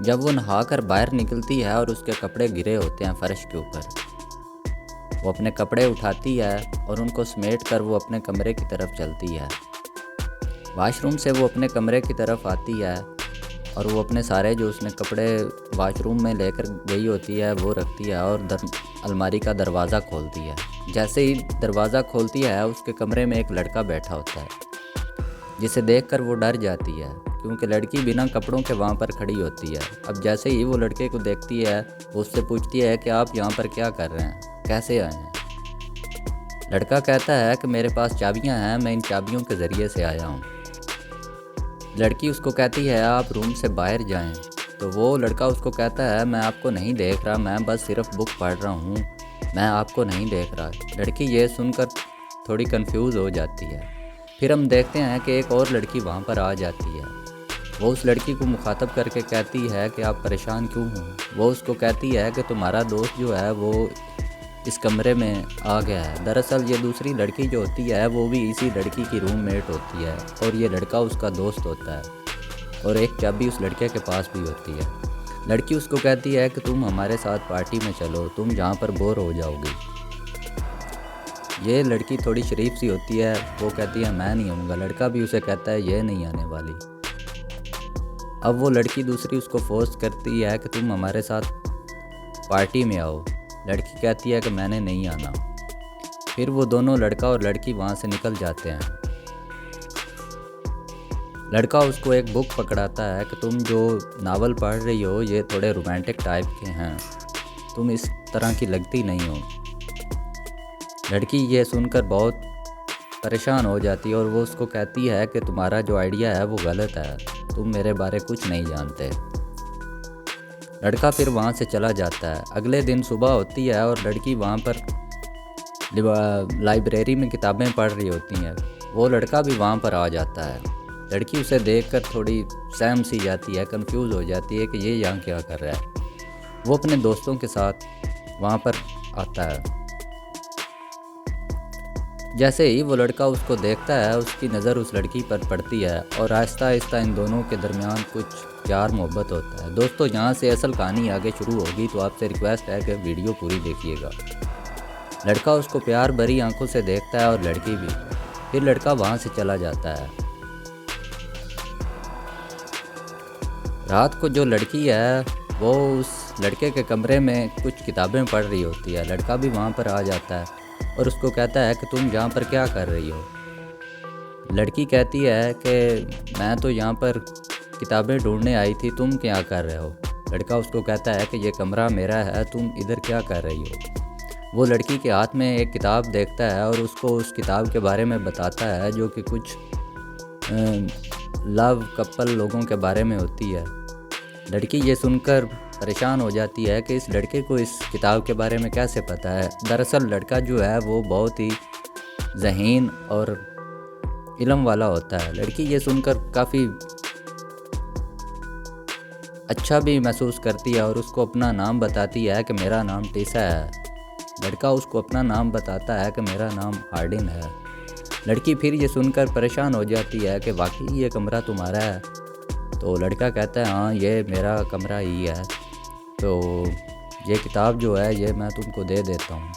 जब वो नहाकर बाहर निकलती है और उसके कपड़े गिरे होते हैं फर्श के ऊपर, वो अपने कपड़े उठाती है और उनको समेट कर वो अपने कमरे की तरफ चलती है। वाशरूम से वो अपने कमरे की तरफ आती है और वो अपने सारे जो उसने कपड़े वाशरूम में लेकर गई होती है वो रखती है और अलमारी का दरवाज़ा खोलती है। जैसे ही दरवाज़ा खोलती है उसके कमरे में एक लड़का बैठा होता है, जिसे देखकर वो डर जाती है क्योंकि लड़की बिना कपड़ों के वहाँ पर खड़ी होती है। अब जैसे ही वो लड़के को देखती है वो उससे पूछती है कि आप यहाँ पर क्या कर रहे हैं, कैसे आए हैं। लड़का कहता है कि मेरे पास चाबियाँ हैं, मैं इन चाबियों के ज़रिए से आया हूँ। लड़की उसको कहती है आप रूम से बाहर जाएं। तो वो लड़का उसको कहता है मैं आपको नहीं देख रहा, मैं बस सिर्फ बुक पढ़ रहा हूँ, मैं आपको नहीं देख रहा। लड़की ये सुनकर थोड़ी कंफ्यूज हो जाती है। फिर हम देखते हैं कि एक और लड़की वहाँ पर आ जाती है। वो उस लड़की को मुखातब करके कहती है कि आप परेशान क्यों हो। वो उसको कहती है कि तुम्हारा दोस्त जो है वो इस कमरे में आ गया है। दरअसल ये दूसरी लड़की जो होती है वो भी इसी लड़की की रूममेट होती है और ये लड़का उसका दोस्त होता है और एक चाबी उस लड़के के पास भी होती है। लड़की उसको कहती है कि तुम हमारे साथ पार्टी में चलो, तुम जहाँ पर बोर हो जाओगी। ये लड़की थोड़ी शरीफ सी होती है, वो कहती है मैं नहीं आऊँगा। लड़का भी उसे कहता है ये नहीं आने वाली। अब वो लड़की दूसरी उसको फोर्स करती है कि तुम हमारे साथ पार्टी में आओ। लड़की कहती है कि मैंने नहीं आना। फिर वो दोनों लड़का और लड़की वहाँ से निकल जाते हैं। लड़का उसको एक बुक पकड़ाता है कि तुम जो नावल पढ़ रही हो ये थोड़े रोमांटिक टाइप के हैं, तुम इस तरह की लगती नहीं हो। लड़की ये सुनकर बहुत परेशान हो जाती है और वो उसको कहती है कि तुम्हारा जो आइडिया है वो गलत है, तुम मेरे बारे कुछ नहीं जानते। लड़का फिर वहाँ से चला जाता है। अगले दिन सुबह होती है और लड़की वहाँ पर लाइब्रेरी में किताबें पढ़ रही होती हैं। वो लड़का भी वहाँ पर आ जाता है। लड़की उसे देखकर थोड़ी सहम सी जाती है, कंफ्यूज हो जाती है कि ये यहाँ क्या कर रहा है। वो अपने दोस्तों के साथ वहाँ पर आता है। जैसे ही वो लड़का उसको देखता है उसकी नज़र उस लड़की पर पड़ती है और आहिस्ता आहिस्ता इन दोनों के दरमियान कुछ प्यार मोहब्बत होता है। दोस्तों यहाँ से असल कहानी आगे शुरू होगी, तो आपसे रिक्वेस्ट है कि वीडियो पूरी देखिएगा। लड़का उसको प्यार भरी आंखों से देखता है और लड़की भी। फिर लड़का वहाँ से चला जाता है। रात को जो लड़की है वो उस लड़के के कमरे में कुछ किताबें पढ़ रही होती है। लड़का भी वहाँ पर आ जाता है और उसको कहता है कि तुम यहाँ पर क्या कर रही हो। लड़की कहती है कि मैं तो यहाँ पर किताबें ढूंढने आई थी, तुम क्या कर रहे हो। लड़का उसको कहता है कि ये कमरा मेरा है, तुम इधर क्या कर रही हो। वो लड़की के हाथ में एक किताब देखता है और उसको उस किताब के बारे में बताता है जो कि कुछ लव कपल लोगों के बारे में होती है। लड़की ये सुनकर परेशान हो जाती है कि इस लड़के को इस किताब के बारे में कैसे पता है। दरअसल लड़का जो है वो बहुत ही ज़हीन और इल्म वाला होता है। लड़की ये सुनकर काफ़ी अच्छा भी महसूस करती है और उसको अपना नाम बताती है कि मेरा नाम टीसा है। लड़का उसको अपना नाम बताता है कि मेरा नाम हार्डिन है। लड़की फिर ये सुनकर परेशान हो जाती है कि वाकई ये कमरा तुम्हारा है। तो लड़का कहता है हाँ ये मेरा कमरा ही है, तो ये किताब जो है ये मैं तुमको दे देता हूँ।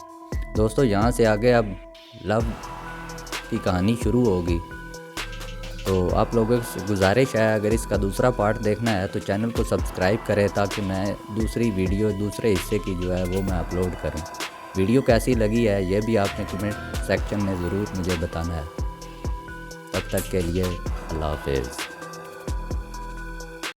दोस्तों यहाँ से आगे अब लव की कहानी शुरू होगी। तो आप लोगों से गुजारिश है अगर इसका दूसरा पार्ट देखना है तो चैनल को सब्सक्राइब करें ताकि मैं दूसरी वीडियो दूसरे हिस्से की जो है वो मैं अपलोड करूँ। वीडियो कैसी लगी है ये भी आपने कमेंट सेक्शन में ज़रूर मुझे बताना है। तब तक के लिए अल्लाह हाफ़िज़।